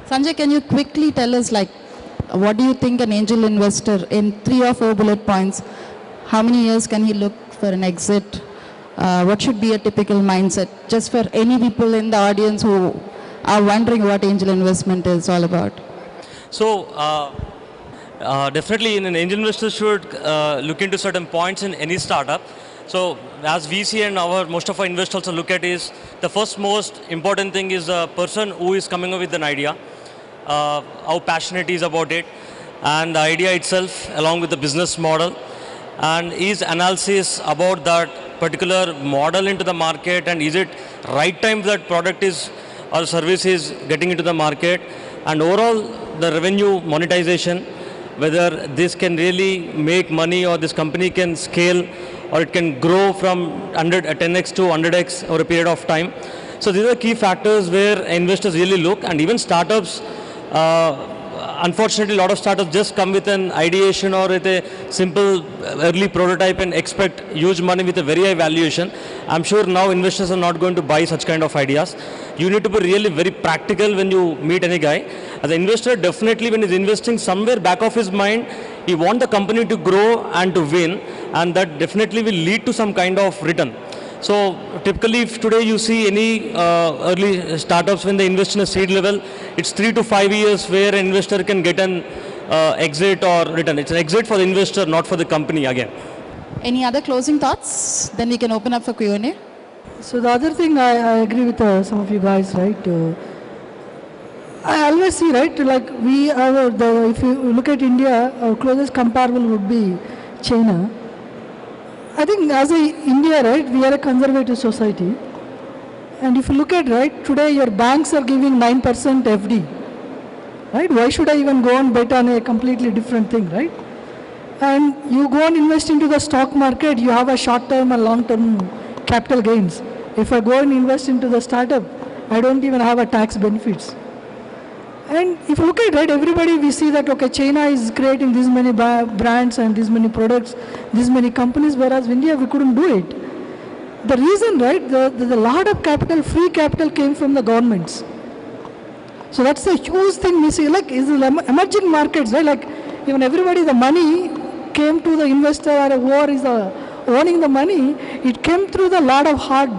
Sanjay, can you quickly tell us, like, what do you think an angel investor in 3 or 4 bullet points? How many years can he look for an exit? What should be a typical mindset? Just for any people in the audience who are wondering what angel investment is all about. So, definitely, an angel investor should look into certain points in any startup. So, as we see and most of our investors also look at is the first most important thing is the person who is coming up with an idea, how passionate he is about it, and the idea itself along with the business model, and his analysis about that particular model into the market, and is it right time that product is or service is getting into the market, and overall the revenue monetization, whether this can really make money or this company can scale or it can grow from 10x to 100x over a period of time. So these are key factors where investors really look, and even startups, unfortunately a lot of startups just come with an ideation or with a simple early prototype and expect huge money with a very high valuation. I'm sure now investors are not going to buy such kind of ideas. You need to be really very practical when you meet any guy. As an investor, definitely when he's investing, somewhere back of his mind, he wants the company to grow and to win, and that definitely will lead to some kind of return. So typically if today you see any early startups, when they invest in a seed level, it's 3 to 5 years where an investor can get an exit or return. It's an exit for the investor, not for the company again. Any other closing thoughts? Then we can open up for Q&A. So the other thing, I agree with some of you guys, right? I always see, right, like we have, if you look at India, our closest comparable would be China. I think as a India, right, we are a conservative society. And if you look at, right, today your banks are giving 9% FD. Right? Why should I even go and bet on a completely different thing, right? And you go and invest into the stock market, you have a short-term and long-term capital gains. If I go and invest into the startup, I don't even have a tax benefits. And if you look at, right, everybody, we see that, okay, China is creating this many brands and this many products, this many companies, whereas India, we couldn't do it. The reason, right, the lot of capital, free capital came from the governments. So that's a huge thing we see, like, is emerging markets, right, like, even everybody, the money came to the investor or whoever is owning the money, it came through the lot of hard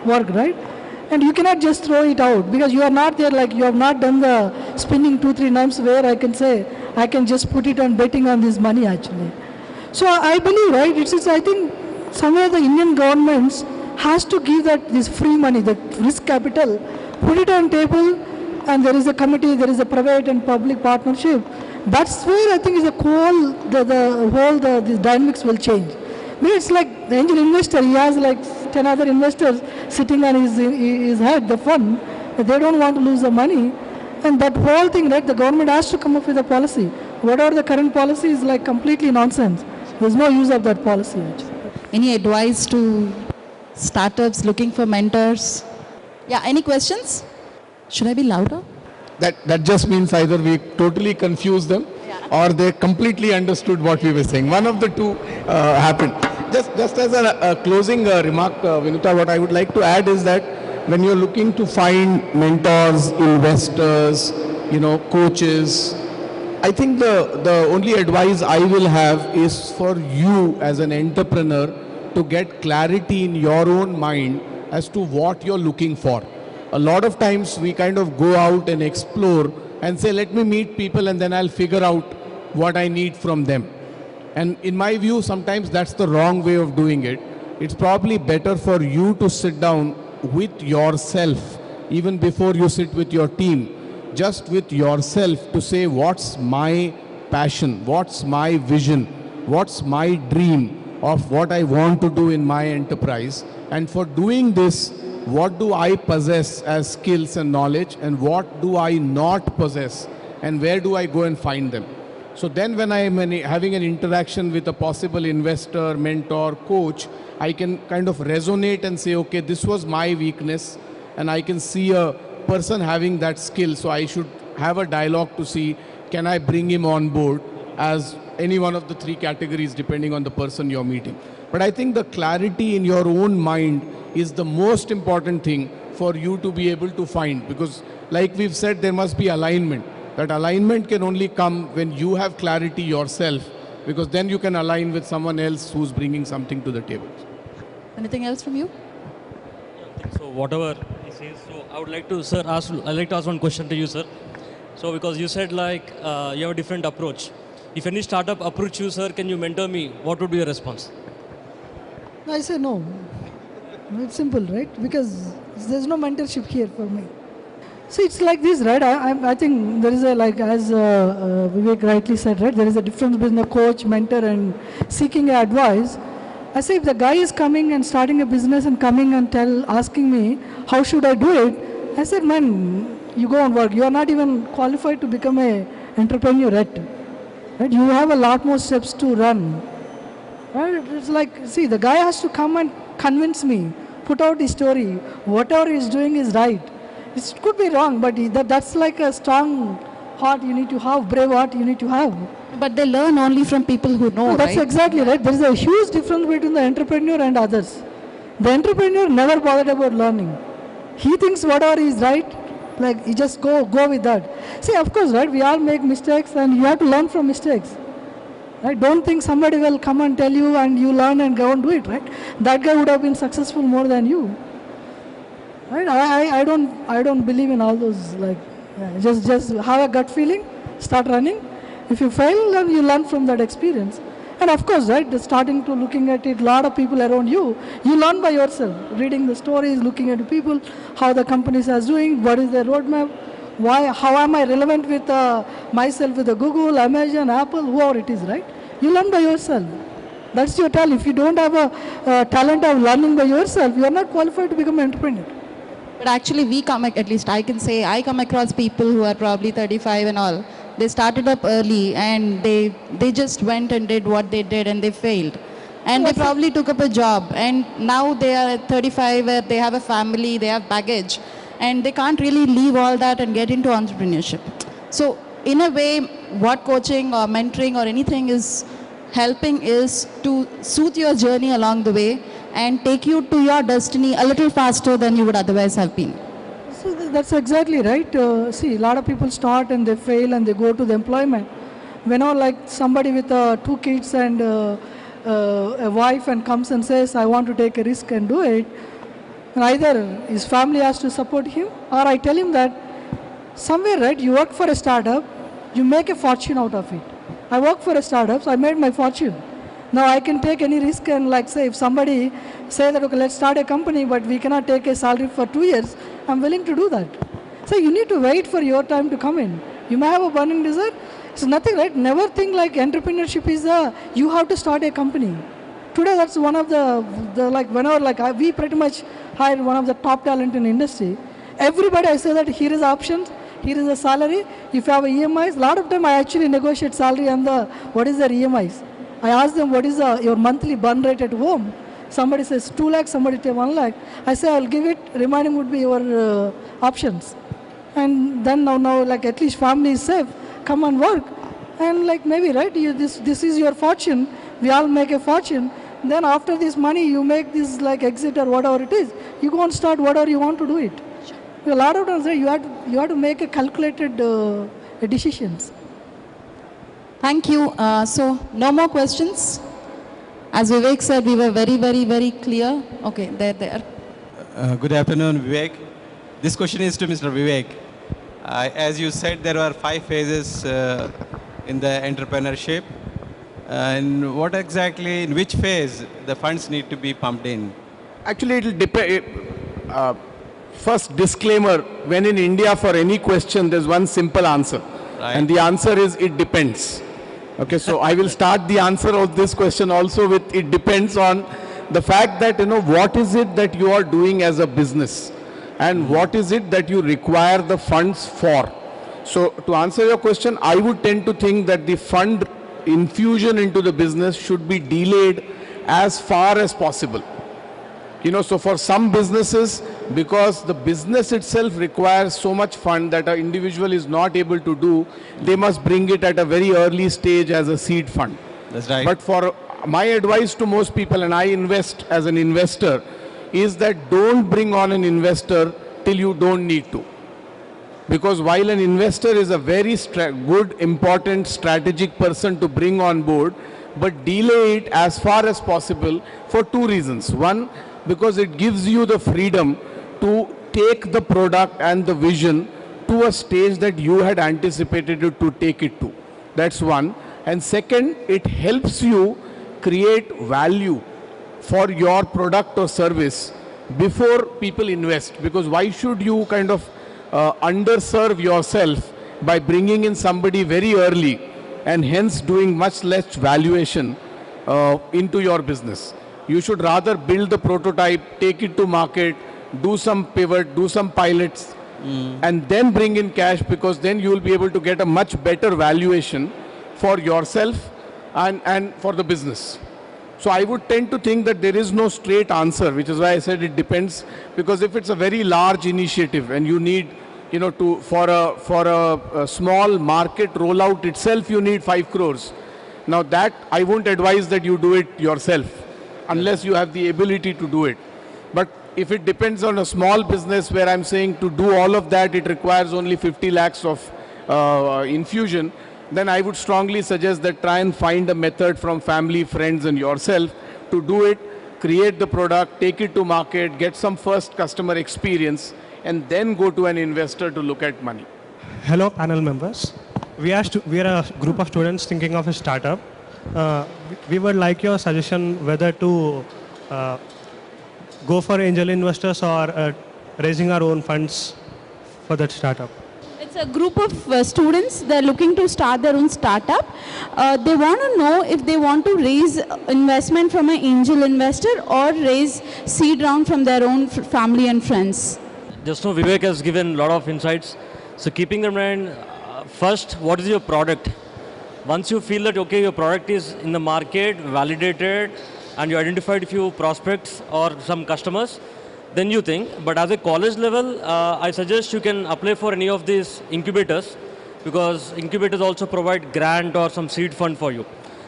work, right? And you cannot just throw it out because you are not there, like you have not done the spinning 2-3 times where I can say, I can just put it on betting on this money actually. So I believe, right, I think somewhere the Indian governments has to give this free money, the risk capital, put it on table, and there is a committee, there is a private and public partnership. That's where I think is the dynamics will change. I mean, it's like the angel investor, he has like 10 other investors sitting on his head, the fund, but they don't want to lose the money. And that whole thing, right, the government has to come up with a policy. Whatever the current policy is like completely nonsense. There's no use of that policy actually. Any advice to startups looking for mentors? Yeah, any questions? Should I be louder? That just means either we totally confused them or they completely understood what we were saying. One of the two happened. Just as a closing remark, Vinuta, what I would like to add is that when you're looking to find mentors, investors, coaches, I think the only advice I will have is for you as an entrepreneur to get clarity in your own mind as to what you're looking for. A lot of times we kind of go out and explore and say, let me meet people and then I'll figure out what I need from them. And in my view, sometimes that's the wrong way of doing it. It's probably better for you to sit down with yourself, even before you sit with your team, just with yourself to say, what's my passion, what's my vision, what's my dream of what I want to do in my enterprise. And for doing this, what do I possess as skills and knowledge, and what do I not possess, and where do I go and find them? So then when I am having an interaction with a possible investor, mentor, coach, I can kind of resonate and say, okay, this was my weakness, and I can see a person having that skill, so I should have a dialogue to see, can I bring him on board as any one of the 3 categories depending on the person you're meeting. But I think the clarity in your own mind is the most important thing for you to be able to find, because like we've said, there must be alignment. That alignment can only come when you have clarity yourself, because then you can align with someone else who's bringing something to the table. Anything else from you? So whatever he says, so I would like to, sir, I'd like to ask one question to you, sir. So because you said like you have a different approach. If any startup approach you, sir, can you mentor me? What would be your response? I say no. It's simple, right? Because there's no mentorship here for me. See, it's like this, right? I think there is a, like as Vivek rightly said, right? There is a difference between a coach, mentor and seeking advice. I say if the guy is coming and starting a business and coming and asking me, how should I do it? I said, man, you go and work. You are not even qualified to become a entrepreneur yet. Right? You have a lot more steps to run. Right? It's like, see, the guy has to come and convince me, put out his story. Whatever he's doing is right. It could be wrong, but that's like a strong heart you need to have, brave heart you need to have. But they learn only from people who know, That's right? exactly right. There is a huge difference between the entrepreneur and others. The entrepreneur never bothered about learning. He thinks whatever is right, like you just go with that. See, of course, right, we all make mistakes and you have to learn from mistakes. Right? Don't think somebody will come and tell you and you learn and go and do it, right? That guy would have been successful more than you. Right? I don't believe in all those, like, just have a gut feeling, start running. If you fail, then you learn from that experience. And of course, right, starting to looking at it, a lot of people around you, you learn by yourself, reading the stories, looking at the people, how the companies are doing, what is their roadmap, how am I relevant with myself with the Google, Amazon, Apple, whoever it is, right? You learn by yourself. That's your talent. If you don't have a talent of learning by yourself, you are not qualified to become an entrepreneur. But actually at least I can say, I come across people who are probably 35 and all. They started up early and they just went and did what they did and they failed. And they probably took up a job and now they are at 35 where they have a family, they have baggage and they can't really leave all that and get into entrepreneurship. So in a way, what coaching or mentoring or anything is helping is to soothe your journey along the way and take you to your destiny a little faster than you would otherwise have been. So that's exactly right. See, a lot of people start and they fail and they go to the employment. Whenever like somebody with 2 kids and a wife and comes and says, I want to take a risk and do it, and either his family has to support him or I tell him that somewhere, right, you work for a startup, you make a fortune out of it. I work for a startup, so I made my fortune. Now I can take any risk and like say if somebody say that okay, let's start a company but we cannot take a salary for 2 years, I'm willing to do that. So you need to wait for your time to come in. You may have a burning desire. It's nothing, right? Never think like entrepreneurship is you have to start a company. Today that's one of the like whenever like we pretty much hire one of the top talent in the industry. Everybody I say that here is options, here is the salary. If you have EMIs, a lot of time I actually negotiate salary and what is their EMIs. I ask them what is your monthly burn rate at home. Somebody says 2 lakhs, somebody says 1 lakh. I say I'll give it, remaining would be your options. And then now like at least family is safe, come and work. And like maybe, right, this is your fortune, we all make a fortune. Then after this money you make this like exit or whatever it is, you go and start whatever you want to do it. A lot of times you have to make a calculated decisions. Thank you. So no more questions. As Vivek said, we were very, very, very clear. Okay, there. Good afternoon, Vivek. This question is to Mr. Vivek. As you said, there are 5 phases in the entrepreneurship. And what exactly, in which phase the funds need to be pumped in? Actually, it will depend. First disclaimer, when in India for any question, there's one simple answer. Right. And the answer is, it depends. Okay, so I will start the answer of this question also with, it depends on the fact that, what is it that you are doing as a business? And what is it that you require the funds for? So to answer your question, I would tend to think that the fund infusion into the business should be delayed as far as possible. So for some businesses, because the business itself requires so much fund that an individual is not able to do, they must bring it at a very early stage as a seed fund. That's right. But for my advice to most people, and I invest as an investor, is that don't bring on an investor till you don't need to. Because while an investor is a very good, important, strategic person to bring on board, but delay it as far as possible for two reasons. One, because it gives you the freedom to take the product and the vision to a stage that you had anticipated it to take it to. That's one. And second, it helps you create value for your product or service before people invest. Because why should you kind of underserve yourself by bringing in somebody very early and hence doing much less valuation into your business? You should rather build the prototype, take it to market, do some pivot, do some pilots, and then bring in cash, because then you will be able to get a much better valuation for yourself and for the business. So I would tend to think that there is no straight answer, which is why I said it depends, because if it's a very large initiative and you need, you know, for a small market rollout itself, you need 5 crores. Now that, I won't advise that you do it yourself, unless you have the ability to do it. But if it depends on a small business where I'm saying to do all of that, it requires only 50 lakhs of infusion, then I would strongly suggest that try and find a method from family, friends and yourself to do it, create the product, take it to market, get some first customer experience, and then go to an investor to look at money. Hello, panel members. We are a group of students thinking of a startup. We would like your suggestion whether to go for angel investors or raising our own funds for that startup. It's a group of students. They're looking to start their own startup. They want to know if they want to raise investment from an angel investor or raise seed round from their own family and friends. Just now Vivek has given a lot of insights. So keeping in mind, first, what is your product? Once you feel that, okay, your product is in the market, validated, and you identified a few prospects or some customers, then you think. But as a college level, I suggest you can apply for any of these incubators, because incubators also provide grant or some seed fund for you.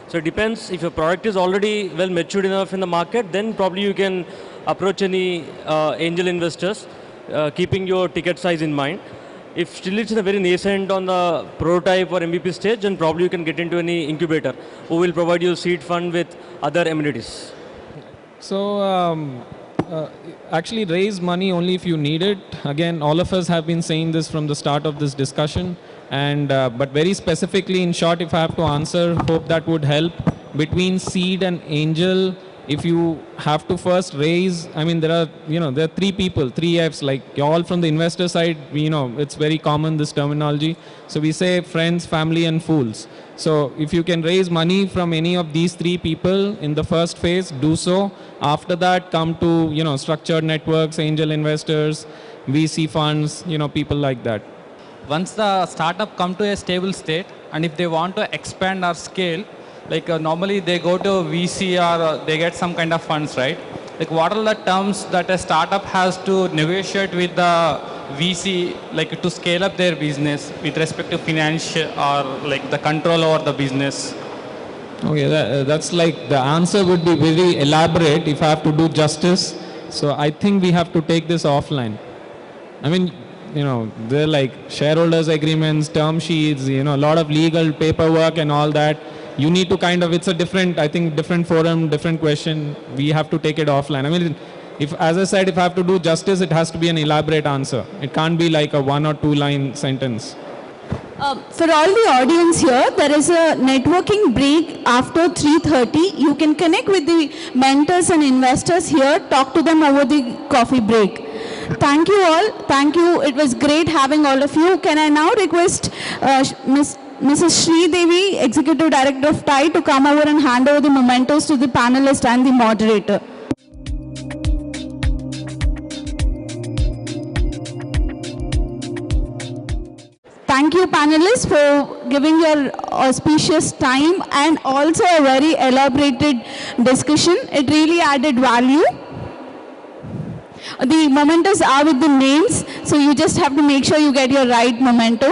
So it depends. If your product is already well matured enough in the market, then probably you can approach any angel investors, keeping your ticket size in mind. If still it's in a very nascent on the prototype or MVP stage, then probably you can get into any incubator who will provide you seed fund with other amenities. So actually raise money only if you need it. Again, all of us have been saying this from the start of this discussion. And but very specifically, in short, if I have to answer, hope that would help. Between seed and angel, if you have to first raise, I mean, there are 3 people, 3 Fs, like all from the investor side, it's very common, this terminology. So we say friends, family and fools. So if you can raise money from any of these 3 people in the first phase, do so. After that, come to, structured networks, angel investors, VC funds, people like that. Once the startup come to a stable state, and if they want to expand or scale, like normally they go to VC or they get some kind of funds, right? Like what are the terms that a startup has to negotiate with the VC, like to scale up their business with respect to financial or like the control over the business? Okay, that's like the answer would be very elaborate if I have to do justice. So I think we have to take this offline. I mean, they're like shareholders agreements, term sheets, a lot of legal paperwork and all that. You need to it's a different, I think, different forum, different question. We have to take it offline. I mean, as I said, if I have to do justice, it has to be an elaborate answer. It can't be like a 1 or 2 line sentence. For all the audience here, there is a networking break after 3:30. You can connect with the mentors and investors here, talk to them over the coffee break. Thank you all. Thank you. It was great having all of you. Can I now request Mrs. Sri Devi, Executive Director of TIE, to come over and hand over the mementos to the panelist and the moderator. Thank you, panelists, for giving your auspicious time and also a very elaborated discussion. It really added value. The mementos are with the names, so you just have to make sure you get your right memento.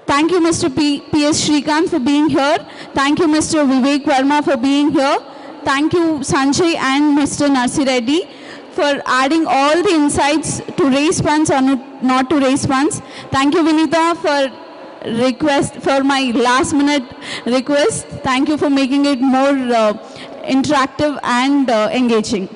Thank you, Mr. P.S. Shrikant, for being here. Thank you, Mr. Vivek Verma, for being here. Thank you, Sanjay and Mr. Narsi Reddy for adding all the insights to raise funds or not to raise funds. Thank you, Vinita, for my last minute request. Thank you for making it more interactive and engaging.